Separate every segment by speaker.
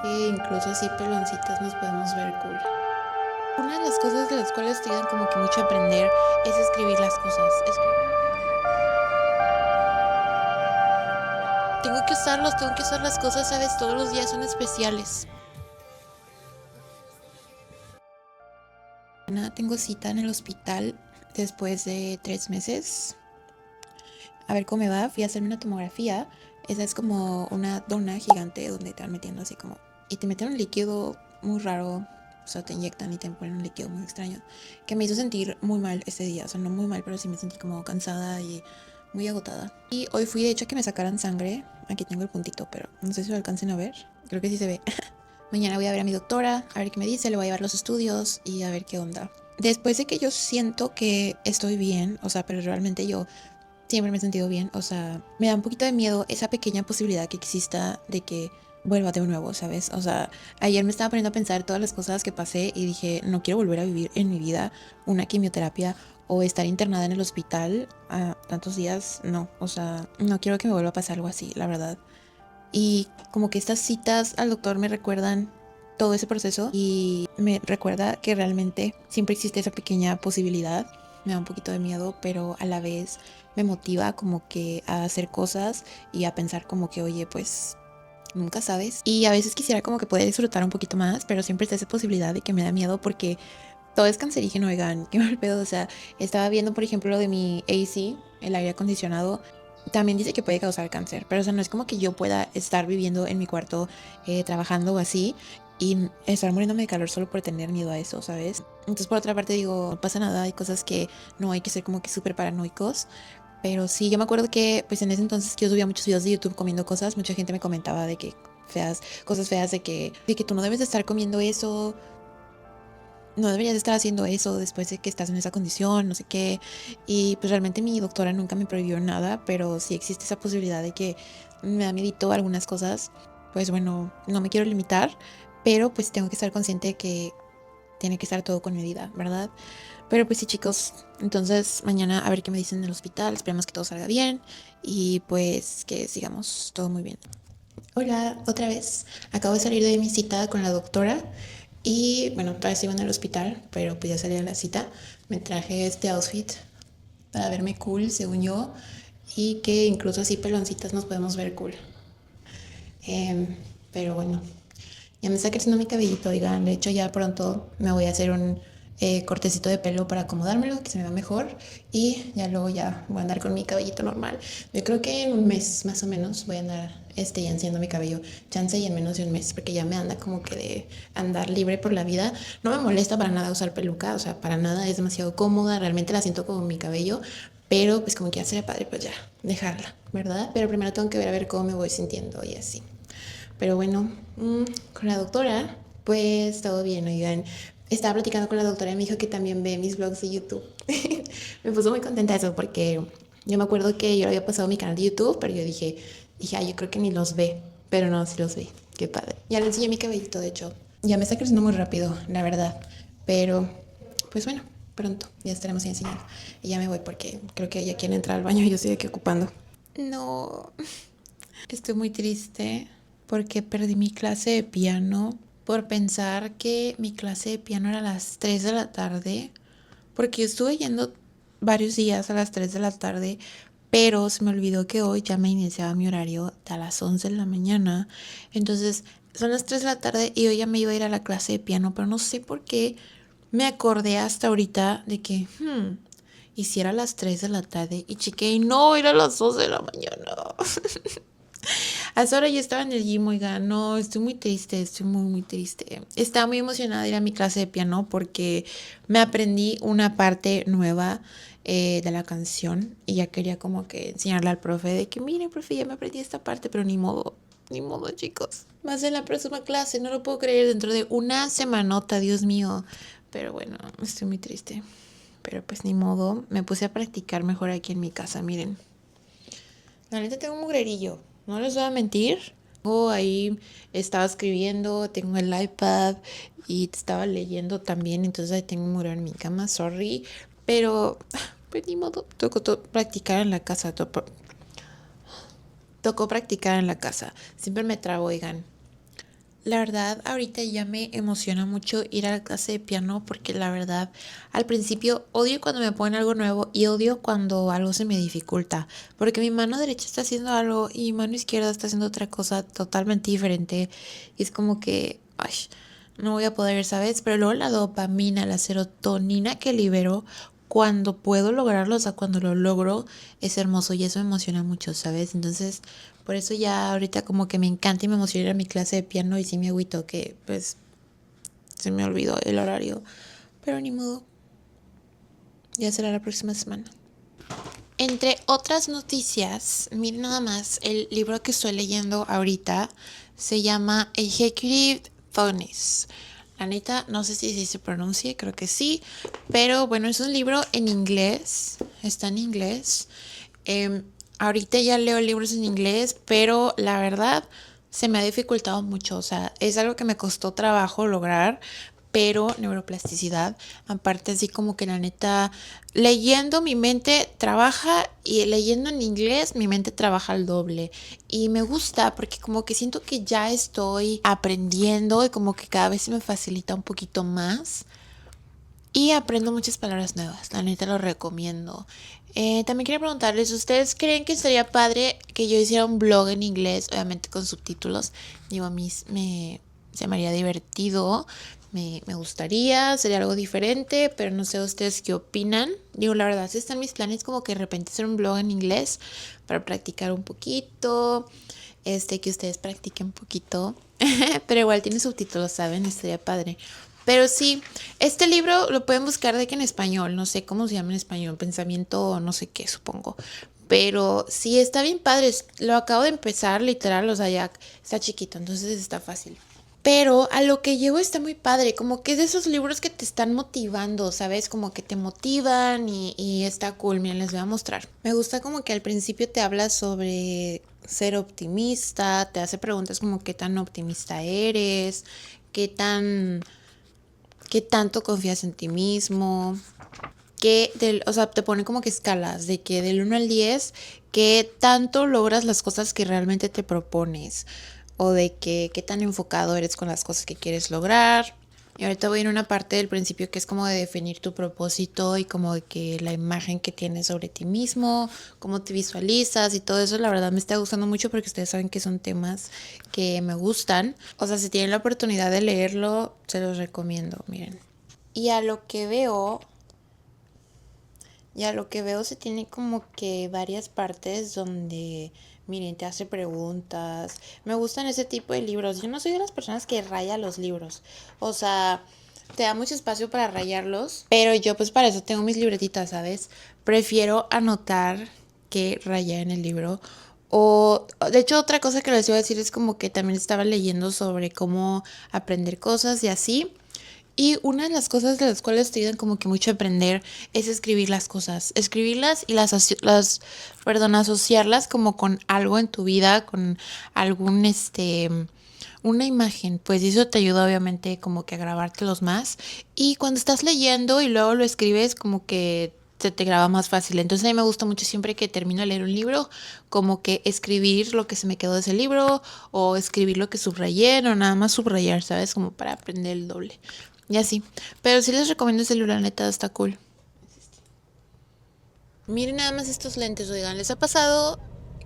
Speaker 1: Que incluso así peloncitas nos podemos ver cool. Una de las cosas de las cuales te ayudan como que mucho a aprender es escribir las cosas. Tengo que usar las cosas, ¿sabes? Todos los días son especiales. Tengo cita en el hospital después de 3 meses. A ver cómo me va. Fui a hacerme una tomografía. Esa es como una dona gigante donde te van metiendo así como... Y te meten un líquido muy raro. O sea, te inyectan y te ponen un líquido muy extraño. Que me hizo sentir muy mal ese día. O sea, no muy mal, pero sí me sentí como cansada y muy agotada. Y hoy fui de hecho a que me sacaran sangre. Aquí tengo el puntito, pero no sé si lo alcancen a ver. Creo que sí se ve. Mañana voy a ver a mi doctora, a ver qué me dice, le voy a llevar los estudios y a ver qué onda. Después de que yo siento que estoy bien, o sea, pero realmente yo siempre me he sentido bien, o sea, me da un poquito de miedo esa pequeña posibilidad que exista de que vuelva de nuevo, ¿sabes? O sea, ayer me estaba poniendo a pensar todas las cosas que pasé y dije, no quiero volver a vivir en mi vida una quimioterapia o estar internada en el hospital a tantos días, no, o sea, no quiero que me vuelva a pasar algo así, la verdad. Y como que estas citas al doctor me recuerdan todo ese proceso y me recuerda que realmente siempre existe esa pequeña posibilidad. Me da un poquito de miedo, pero a la vez me motiva como que a hacer cosas y a pensar como que, oye, pues nunca sabes. Y a veces quisiera como que poder disfrutar un poquito más, pero siempre está esa posibilidad de que me da miedo porque todo es cancerígeno, oigan, qué mal pedo. O sea, estaba viendo, por ejemplo, lo de mi AC, el aire acondicionado. También dice que puede causar cáncer, pero o sea, no es como que yo pueda estar viviendo en mi cuarto trabajando o así y estar muriéndome de calor solo por tener miedo a eso, ¿sabes? Entonces, por otra parte, digo, no pasa nada, hay cosas que no hay que ser como que súper paranoicos. Pero sí, yo me acuerdo que pues en ese entonces yo subía muchos videos de YouTube comiendo cosas, mucha gente me comentaba de que feas, cosas feas de que tú no debes de estar comiendo eso, no deberías estar haciendo eso después de que estás en esa condición, no sé qué. Y pues realmente mi doctora nunca me prohibió nada, pero sí existe esa posibilidad de que me da miedito algunas cosas. Pues bueno, no me quiero limitar, pero pues tengo que estar consciente de que tiene que estar todo con medida, ¿verdad? Pero pues sí, chicos, entonces mañana a ver qué me dicen en el hospital, esperemos que todo salga bien y pues que sigamos todo muy bien. Hola, otra vez. Acabo de salir de mi cita con la doctora y bueno, todavía sigo en el hospital, pero pues ya salí de la cita. Me traje este outfit para verme cool, según yo, y que incluso así peloncitas nos podemos ver cool. Em, pero bueno, ya me está creciendo mi cabellito, oigan. De hecho, ya pronto me voy a hacer un cortecito de pelo para acomodármelo, que se me va mejor. Y ya luego ya voy a andar con mi cabellito normal. Yo creo que en un mes más o menos voy a andar ya haciendo mi cabello. Chance y en menos de un mes, porque ya me anda como que de andar libre por la vida. No me molesta para nada usar peluca, o sea, para nada, es demasiado cómoda. Realmente la siento como mi cabello. Pero pues como que ya sería padre, pues ya, dejarla, ¿verdad? Pero primero tengo que ver a ver cómo me voy sintiendo y así. Pero bueno, con la doctora, pues todo bien, oigan. Estaba platicando con la doctora y me dijo que también ve mis vlogs de YouTube. Me puso muy contenta eso porque yo me acuerdo que yo le había pasado mi canal de YouTube, pero yo dije, ay, yo creo que ni los ve. Pero no, sí los ve. Qué padre. Ya le enseñé mi cabellito, de hecho. Ya me está creciendo muy rápido, la verdad. Pero, pues bueno, pronto ya estaremos enseñando. Y ya me voy porque creo que ella quiere entrar al baño y yo estoy aquí ocupando. No, estoy muy triste porque perdí mi clase de piano por pensar que mi clase de piano era a las 3 de la tarde, porque yo estuve yendo varios días a las 3 de la tarde, pero se me olvidó que hoy ya me iniciaba mi horario a las 11 de la mañana. Entonces son las 3 de la tarde y hoy ya me iba a ir a la clase de piano, pero no sé por qué me acordé hasta ahorita de que, hiciera a las 3 de la tarde y chequé y no, era a las 2 de la mañana. A esa hora yo estaba en el gym, oiga, no, estoy muy triste, estoy muy, muy triste. Estaba muy emocionada de ir a mi clase de piano porque me aprendí una parte nueva de la canción y ya quería como que enseñarle al profe de que, miren, profe, ya me aprendí esta parte, pero ni modo, chicos. Más en la próxima clase, no lo puedo creer, dentro de una semanota, Dios mío. Pero bueno, estoy muy triste. Pero pues ni modo, me puse a practicar mejor aquí en mi casa, miren. La neta tengo un mugrerillo, no les voy a mentir. Ahí estaba escribiendo, tengo el iPad y estaba leyendo también, entonces ahí tengo un muro en mi cama, sorry. Pero, pues ni modo, tocó practicar en la casa, tocó practicar en la casa. Siempre me trabo, oigan. La verdad, ahorita ya me emociona mucho ir a la clase de piano porque la verdad, al principio odio cuando me ponen algo nuevo y odio cuando algo se me dificulta, porque mi mano derecha está haciendo algo y mi mano izquierda está haciendo otra cosa totalmente diferente y es como que, ay, no voy a poder, ¿sabes? Pero luego la dopamina, la serotonina que libero cuando puedo lograrlo, o sea, cuando lo logro, es hermoso y eso me emociona mucho, ¿sabes? Entonces, por eso ya ahorita como que me encanta y me emociona ir a mi clase de piano y sí me agüito que pues se me olvidó el horario. Pero ni modo, ya será la próxima semana. Entre otras noticias, miren nada más, el libro que estoy leyendo ahorita se llama Executive Bonus. La neta, no sé si se pronuncie, creo que sí, pero bueno, es un libro en inglés, está en inglés. Eh, Ahorita ya leo libros en inglés, pero la verdad se me ha dificultado mucho, o sea, es algo que me costó trabajo lograr, pero neuroplasticidad, aparte así como que la neta, leyendo mi mente trabaja y leyendo en inglés mi mente trabaja al doble. Y me gusta porque como que siento que ya estoy aprendiendo y como que cada vez se me facilita un poquito más. Y aprendo muchas palabras nuevas, la neta lo recomiendo. También quería preguntarles, ¿ustedes creen que sería padre que yo hiciera un blog en inglés, obviamente con subtítulos? Digo, a mí se me haría divertido, me gustaría, sería algo diferente, pero no sé ustedes qué opinan. Digo, la verdad, sí están mis planes como que de repente hacer un blog en inglés para practicar un poquito, que ustedes practiquen un poquito, pero igual tiene subtítulos, ¿saben? Estaría padre. Pero sí, este libro lo pueden buscar de que en español, no sé cómo se llama en español, pensamiento, no sé qué, supongo. Pero sí, está bien padre, lo acabo de empezar literal, o sea, ya está chiquito, entonces está fácil. Pero a lo que llego está muy padre, como que es de esos libros que te están motivando, ¿sabes? Como que te motivan y está cool, miren, les voy a mostrar. Me gusta como que al principio te habla sobre ser optimista, te hace preguntas como qué tan optimista eres, qué tan qué tanto confías en ti mismo, o sea, te pone como que escalas de que del 1 al 10, qué tanto logras las cosas que realmente te propones o de que qué tan enfocado eres con las cosas que quieres lograr. Y ahorita voy en una parte del principio que es como de definir tu propósito y como de que la imagen que tienes sobre ti mismo, cómo te visualizas y todo eso, la verdad me está gustando mucho porque ustedes saben que son temas que me gustan. O sea, si tienen la oportunidad de leerlo, se los recomiendo, miren. Y a lo que veo, se tiene como que varias partes donde, miren, te hace preguntas. Me gustan ese tipo de libros. Yo no soy de las personas que raya los libros. O sea, te da mucho espacio para rayarlos. Pero yo pues para eso tengo mis libretitas, ¿sabes? Prefiero anotar que rayar en el libro. O, de hecho, otra cosa que les iba a decir es como que también estaba leyendo sobre cómo aprender cosas y así. Y una de las cosas de las cuales te ayudan como que mucho a aprender es escribir las cosas. Escribirlas y asociarlas como con algo en tu vida, con algún, una imagen. Pues eso te ayuda obviamente como que a grabártelos más. Y cuando estás leyendo y luego lo escribes como que se te graba más fácil. Entonces a mí me gusta mucho siempre que termino de leer un libro, como que escribir lo que se me quedó de ese libro o escribir lo que subrayé o nada más subrayar, ¿sabes? Como para aprender el doble. Y así. Pero sí les recomiendo ese libro, la neta, está cool. Miren nada más estos lentes, oigan, ¿les ha pasado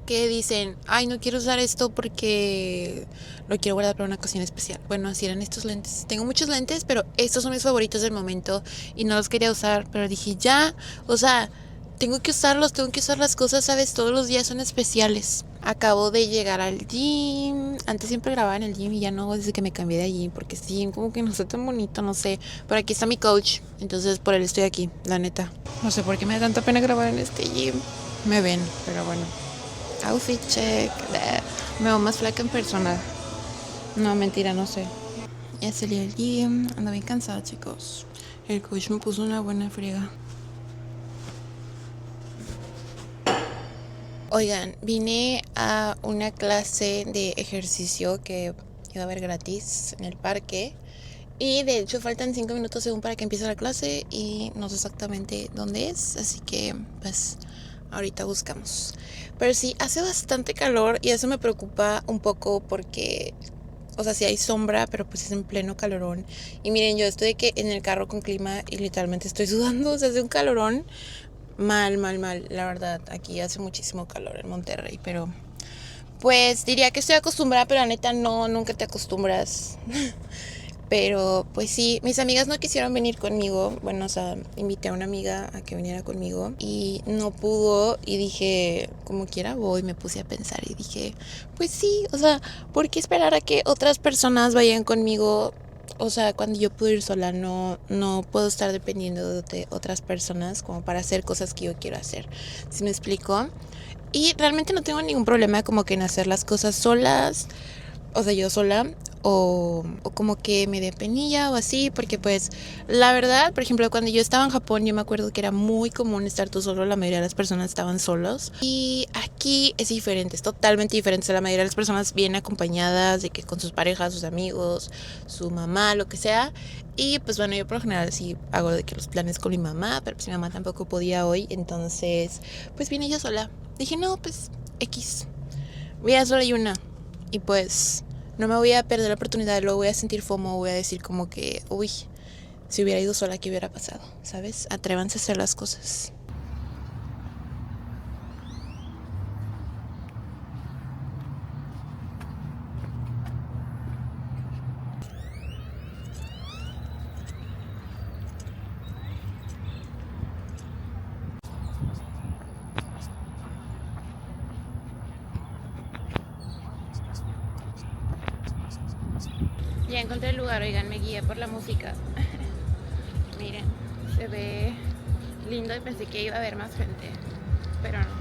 Speaker 1: que dicen, ay, no quiero usar esto porque lo quiero guardar para una ocasión especial? Bueno, así eran estos lentes. Tengo muchos lentes, pero estos son mis favoritos del momento y no los quería usar, pero dije, ya, o sea, tengo que usarlos, tengo que usar las cosas, ¿sabes? Todos los días son especiales. Acabo de llegar al gym. Antes siempre grababa en el gym y ya no desde que me cambié de gym. Porque sí, como que no está tan bonito, no sé. Pero aquí está mi coach. Entonces por él estoy aquí, la neta. No sé por qué me da tanta pena grabar en este gym. Me ven, pero bueno. Outfit check. Me veo más flaca en persona. No, mentira, no sé. Ya salí del gym. Ando bien cansada, chicos. El coach me puso una buena friega. Oigan, vine a una clase de ejercicio que iba a haber gratis en el parque. Y de hecho faltan 5 minutos según para que empiece la clase y no sé exactamente dónde es. Así que pues ahorita buscamos. Pero sí, hace bastante calor y eso me preocupa un poco porque, o sea, sí hay sombra, pero pues es en pleno calorón. Y miren, yo estoy de que en el carro con clima y literalmente estoy sudando, o sea, hace un calorón mal, mal, mal, la verdad. Aquí hace muchísimo calor en Monterrey, pero pues diría que estoy acostumbrada, pero la neta no, nunca te acostumbras. Pero pues sí, mis amigas no quisieron venir conmigo. Bueno, o sea, invité a una amiga a que viniera conmigo y no pudo y dije, como quiera voy, me puse a pensar y dije, pues sí, o sea, ¿por qué esperar a que otras personas vayan conmigo? O sea, cuando yo puedo ir sola, no puedo estar dependiendo de otras personas como para hacer cosas que yo quiero hacer. ¿Sí me explico? Y realmente no tengo ningún problema como que en hacer las cosas solas, o sea, yo sola, o como que me dé penilla o así, porque pues la verdad, por ejemplo, cuando yo estaba en Japón, yo me acuerdo que era muy común estar tú solo, la mayoría de las personas estaban solos. Y aquí es diferente, es totalmente diferente. La mayoría de las personas vienen acompañadas, de que con sus parejas, sus amigos, su mamá, lo que sea. Y pues bueno, yo por lo general sí hago de que los planes con mi mamá, pero pues mi mamá tampoco podía hoy, entonces pues vine yo sola. Dije, no, pues X, voy a sola y una. Y pues no me voy a perder la oportunidad, luego voy a sentir FOMO, voy a decir como que, uy, si hubiera ido sola, ¿qué hubiera pasado? ¿Sabes? Atrévanse a hacer las cosas. Ya encontré el lugar, oigan, me guía por la música. Miren, se ve lindo y pensé que iba a haber más gente, pero no.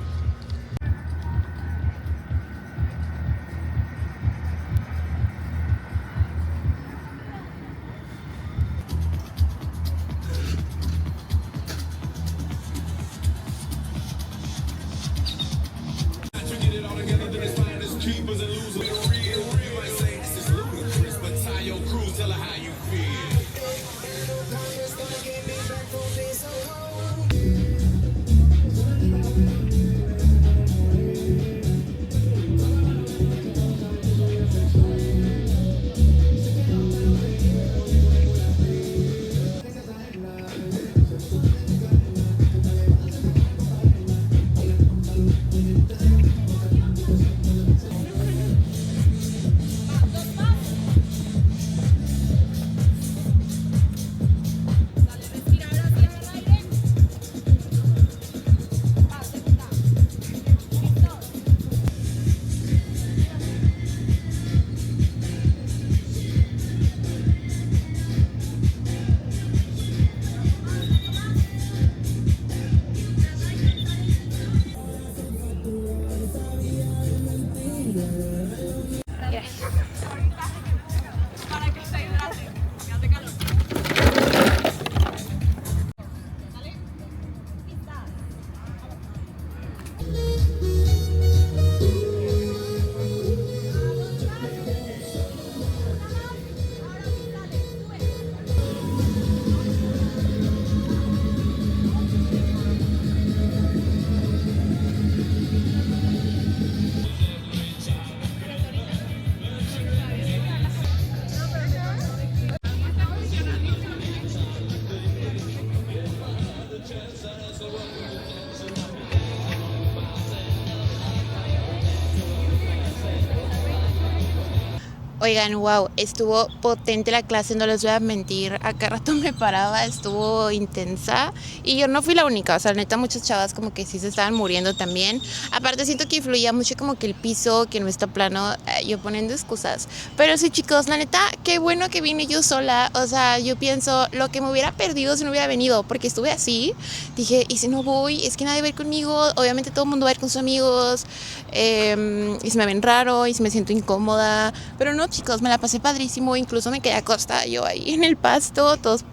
Speaker 1: Oigan, wow, estuvo potente la clase, no les voy a mentir, a cada rato me paraba, estuvo intensa y yo no fui la única, o sea, neta muchas chavas como que sí se estaban muriendo también. Aparte siento que influía mucho como que el piso, que no está plano, yo poniendo excusas. Pero sí, chicos, la neta, qué bueno que vine yo sola, o sea, yo pienso lo que me hubiera perdido si no hubiera venido, porque estuve así, dije, y si no voy, es que nadie va a ir conmigo, obviamente todo el mundo va a ir con sus amigos, y si me ven raro, y si me siento incómoda, pero no, chicos, me la pasé padrísimo, incluso me quedé acostada yo ahí en el pasto, todos,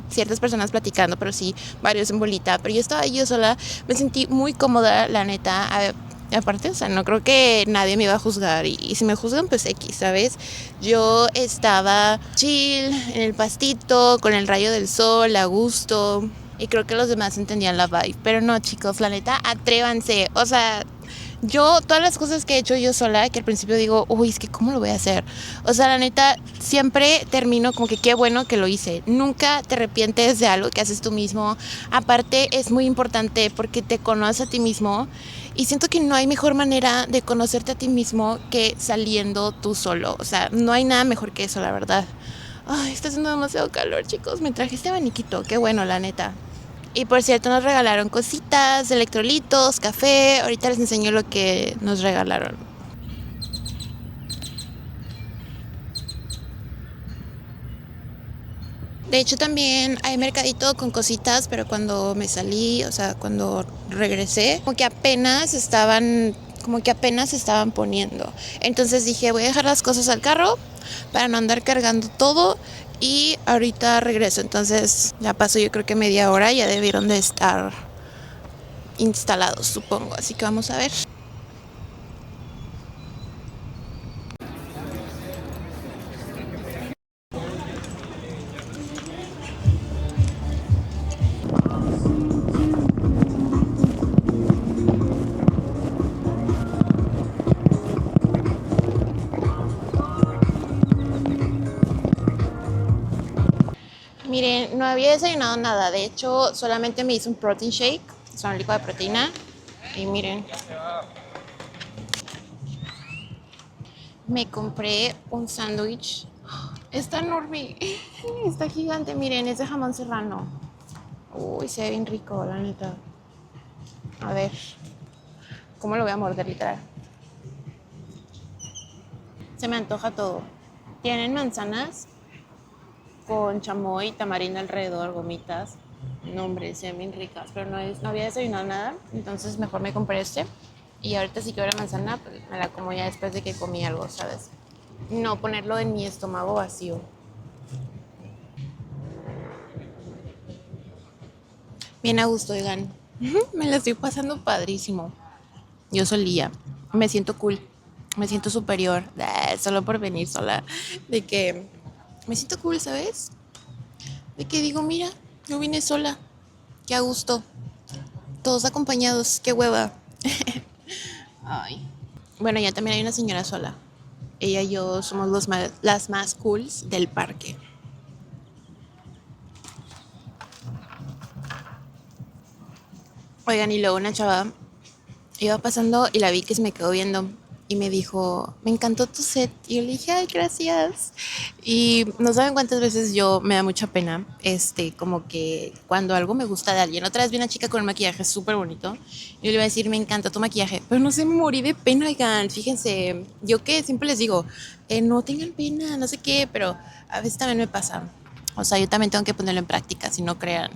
Speaker 1: ciertas personas platicando, pero sí, varios en bolita, pero yo estaba ahí yo sola, me sentí muy cómoda, la neta. Aparte, o sea, no creo que nadie me iba a juzgar y si me juzgan, pues X, ¿sabes? Yo estaba chill en el pastito, con el rayo del sol, a gusto, y creo que los demás entendían la vibe, pero no, chicos, la neta, atrévanse, o sea, Yo, todas las cosas que he hecho yo sola, que al principio digo, uy, es que ¿cómo lo voy a hacer? O sea, la neta, siempre termino como que qué bueno que lo hice. Nunca te arrepientes de algo que haces tú mismo. Aparte, es muy importante porque te conoces a ti mismo. Y siento que no hay mejor manera de conocerte a ti mismo que saliendo tú solo. O sea, no hay nada mejor que eso, la verdad. Ay, está haciendo demasiado calor, chicos. Me traje este abaniquito. Qué bueno, la neta. Y por cierto, nos regalaron cositas, electrolitos, café. Ahorita les enseño lo que nos regalaron. De hecho, también hay mercadito con cositas, pero cuando me salí, o sea, cuando regresé, como que apenas estaban poniendo. Entonces dije, voy a dejar las cosas al carro para no andar cargando todo y ahorita regreso. Entonces ya pasó yo creo que media hora, ya debieron de estar instalados, supongo. Así que vamos a ver. Miren, no había desayunado nada. De hecho, solamente me hice un protein shake, son un licuado de proteína. Y miren, me compré un sándwich. Está enorme, está gigante. Miren, es de jamón serrano. Uy, se ve bien rico, la neta. A ver, ¿cómo lo voy a morder literal? Se me antoja todo. Tienen manzanas con chamoy, tamarindo alrededor, gomitas. No, hombre, se ven bien ricas, pero no había desayunado nada, entonces mejor me compré este. Y ahorita si quiero la manzana, pues me la como ya después de que comí algo, ¿sabes? No ponerlo en mi estómago vacío. Bien a gusto, oigan. Me la estoy pasando padrísimo. Yo solía. Me siento cool. Me siento superior. Solo por venir sola. De que me siento cool, ¿sabes? De que digo, mira, yo vine sola. Qué a gusto. Todos acompañados. Qué hueva. Ay. Bueno, ya también hay una señora sola. Ella y yo somos las más cools del parque. Oigan, y luego una chava iba pasando y la vi que se me quedó viendo y me dijo, me encantó tu set. Y yo le dije, ay, gracias. Y no saben cuántas veces yo me da mucha pena, como que cuando algo me gusta de alguien. Otra vez vi una chica con un maquillaje súper bonito y yo le iba a decir, me encanta tu maquillaje, pero no sé, me morí de pena, oigan. Fíjense, yo que siempre les digo, no tengan pena, no sé qué, pero a veces también me pasa. O sea, yo también tengo que ponerlo en práctica, si no crean,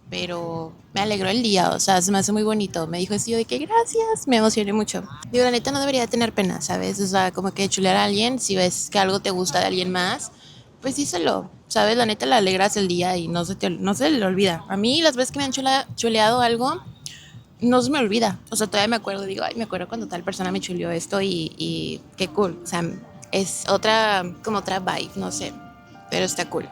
Speaker 1: pero me alegró el día, o sea, se me hace muy bonito. Me dijo así de que gracias, me emocioné mucho. Digo, la neta no debería tener pena, ¿sabes? O sea, como que chulear a alguien, si ves que algo te gusta de alguien más, pues díselo, ¿sabes? La neta le alegras el día y no se le olvida. A mí las veces que me han chuleado algo, no se me olvida. O sea, todavía me acuerdo, digo, ay, me acuerdo cuando tal persona me chuleó esto y qué cool. O sea, es otra, como otra vibe, no sé, pero está cool.